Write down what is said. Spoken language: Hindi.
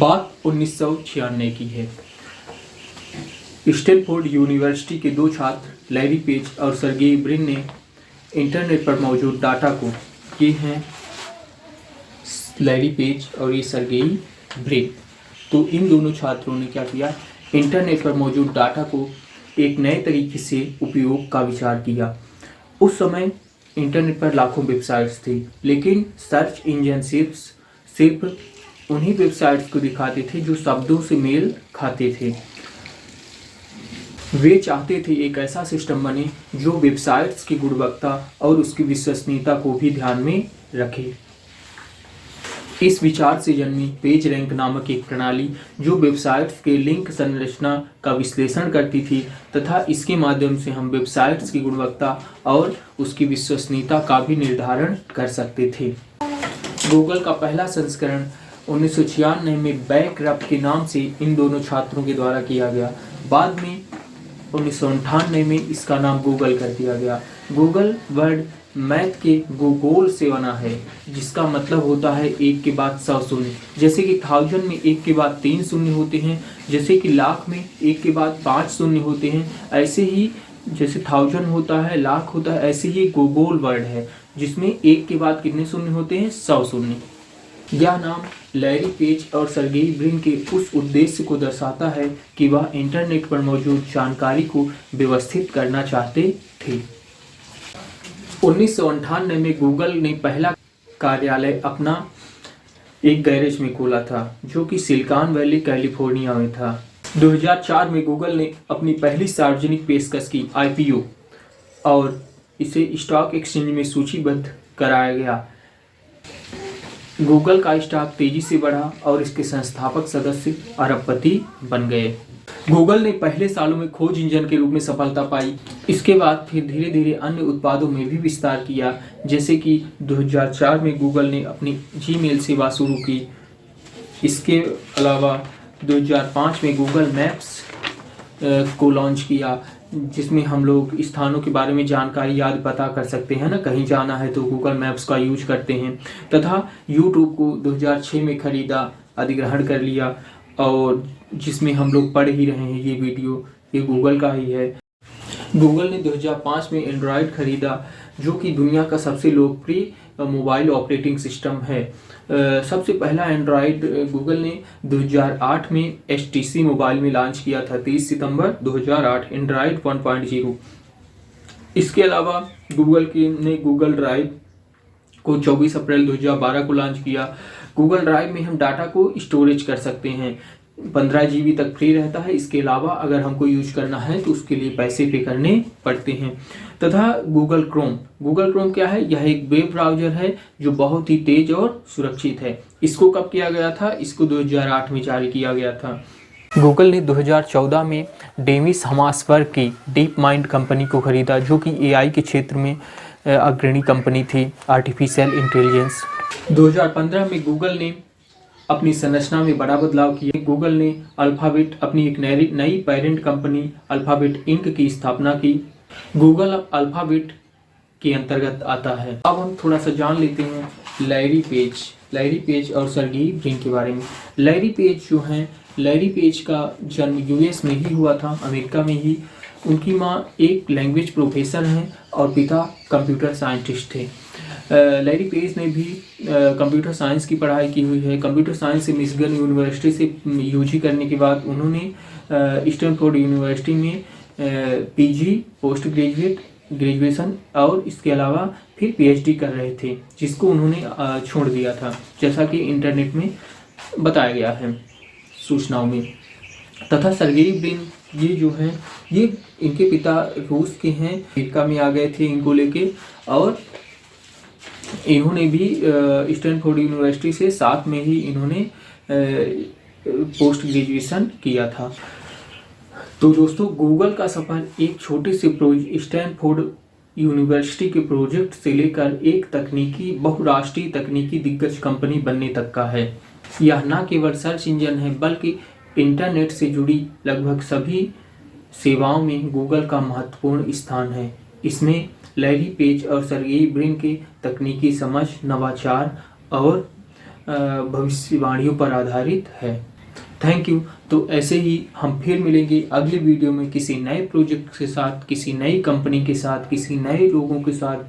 बात 1996 की है। स्टैनफोर्ड यूनिवर्सिटी के दो छात्र लैरी पेज और सर्गेई ब्रिन ने इंटरनेट पर मौजूद डाटा को, ये हैं लैरी पेज और ये सर्गेई ब्रिन, तो इन दोनों छात्रों ने क्या किया, इंटरनेट पर मौजूद डाटा को एक नए तरीके से उपयोग का विचार किया। उस समय इंटरनेट पर लाखों वेबसाइट्स थी, लेकिन सर्च इंजन सिर्फ उन्हीं वेबसाइट्स को दिखाते थे जो शब्दों से मेल खाते थे। वे चाहते थे एक ऐसा सिस्टम बने जो वेबसाइट्स की गुणवत्ता और उसकी विश्वसनीयता को भी ध्यान में रखे। इस विचार से जन्मी पेज रैंक नामक एक प्रणाली जो वेबसाइट्स के लिंक संरचना का विश्लेषण करती थी तथा इसके माध्यम से हम वेबसाइट्स की गुणवत्ता और उसकी विश्वसनीयता का भी निर्धारण कर सकते थे। गूगल का पहला संस्करण 1996 में बैकरप्ट के नाम से इन दोनों छात्रों के द्वारा किया गया। बाद में 1998 में इसका नाम गूगल कर दिया गया। गूगल वर्ड मैथ के गूगोल से बना है, जिसका मतलब होता है एक के बाद 100 शून्य। जैसे कि 1000 में एक के बाद 3 शून्य होते हैं, जैसे कि लाख में एक के बाद 5 शून्य होते हैं, ऐसे ही जैसे 1000 होता है, लाख होता है, ऐसे ही गूगोल वर्ड है जिसमें एक के बाद कितने शून्य होते हैं, 100 शून्य। यह नाम लैरी पेज और सर्गेई ब्रिन के उस उद्देश्य को दर्शाता है कि वह इंटरनेट पर मौजूद जानकारी को व्यवस्थित करना चाहते थे। 1998 में गूगल ने पहला कार्यालय अपना एक गैरेज में खोला था, जो कि सिलिकॉन वैली कैलिफोर्निया में था। 2004 में गूगल ने अपनी पहली सार्वजनिक पेशकश की IPO और इसे स्टॉक एक्सचेंज में सूचीबद्ध कराया गया। गूगल का स्टॉक तेजी से बढ़ा और इसके संस्थापक सदस्य अरबपति बन गए। गूगल ने पहले सालों में खोज इंजन के रूप में सफलता पाई। इसके बाद फिर धीरे धीरे अन्य उत्पादों में भी विस्तार किया, जैसे कि 2004 में गूगल ने अपनी जीमेल सेवा शुरू की। इसके अलावा 2005 में गूगल मैप्स को लॉन्च किया, जिसमें हम लोग स्थानों के बारे में जानकारी याद पता कर सकते हैं ना, कहीं जाना है तो गूगल मैप्स का यूज करते हैं। तथा यूट्यूब को 2006 में खरीदा, अधिग्रहण कर लिया, और जिसमें हम लोग पढ़ ही रहे हैं ये वीडियो, ये गूगल का ही है। गूगल ने 2005 में एंड्रॉयड खरीदा, जो कि दुनिया का सबसे लोकप्रिय मोबाइल ऑपरेटिंग सिस्टम है। सबसे पहला एंड्रॉयड गूगल ने 2008 में HTC मोबाइल में लॉन्च किया था, 30 सितंबर 2008, एंड्रॉयड 1.0। इसके अलावा गूगल ने गूगल ड्राइव को 24 अप्रैल 2012 को लॉन्च किया। गूगल ड्राइव में हम डाटा को स्टोरेज कर सकते हैं, 15 GB तक फ्री रहता है। इसके अलावा अगर हमको यूज करना है तो उसके लिए पैसे पे करने पड़ते हैं। तथा गूगल क्रोम क्या है, यह एक वेब ब्राउजर है जो बहुत ही तेज और सुरक्षित है। इसको कब किया गया था, इसको 2008 में जारी किया गया था। गूगल ने 2014 में डेमिस हमासबर्ग की डीप माइंड कंपनी को खरीदा, जो कि AI के क्षेत्र में अग्रणी कंपनी थी, आर्टिफिशियल इंटेलिजेंस। 2015 में गूगल ने अपनी संरचना में बड़ा बदलाव किया। गूगल ने अल्फाबेट, अपनी एक नई पेरेंट कंपनी अल्फाबेट इंक की स्थापना की। गूगल अब अल्फाबेट के अंतर्गत आता है। अब हम थोड़ा सा जान लेते हैं लैरी पेज और सर्गेई ब्रिन के बारे में। लैरी पेज का जन्म US में ही हुआ था, अमेरिका में ही। उनकी माँ एक लैंग्वेज प्रोफेसर हैं और पिता कंप्यूटर साइंटिस्ट थे। लैरी पेज ने भी कंप्यूटर साइंस की पढ़ाई की हुई है। कंप्यूटर साइंस से मिशिगन यूनिवर्सिटी से UG करने के बाद उन्होंने स्टैनफोर्ड यूनिवर्सिटी में PG पोस्ट ग्रेजुएशन और इसके अलावा फिर PhD कर रहे थे, जिसको उन्होंने छोड़ दिया था, जैसा कि इंटरनेट में बताया गया है सूचनाओं में। तथा सर्गेई ब्रिन ये जो हैं, ये इनके पिता रूस के हैं, अमेरिका में आ गए थे इनको लेके, और इन्होंने भी स्टैनफोर्ड यूनिवर्सिटी से साथ में ही इन्होंने पोस्ट ग्रेजुएशन किया था। तो दोस्तों, गूगल का सफर एक छोटे से स्टैनफोर्ड यूनिवर्सिटी के प्रोजेक्ट से लेकर एक बहुराष्ट्रीय तकनीकी दिग्गज कंपनी बनने तक का है। यह न केवल सर्च इंजन है, बल्कि इंटरनेट से जुड़ी लगभग सभी सेवाओं में गूगल का महत्वपूर्ण स्थान है। इसमें लैरी पेज और सर्गेई ब्रिन के तकनीकी समझ, नवाचार और भविष्यवाणियों पर आधारित है। Thank you. तो ऐसे ही हम फिर मिलेंगे अगली वीडियो में किसी नए प्रोजेक्ट के साथ, किसी नई कंपनी के साथ, किसी नए लोगों के साथ।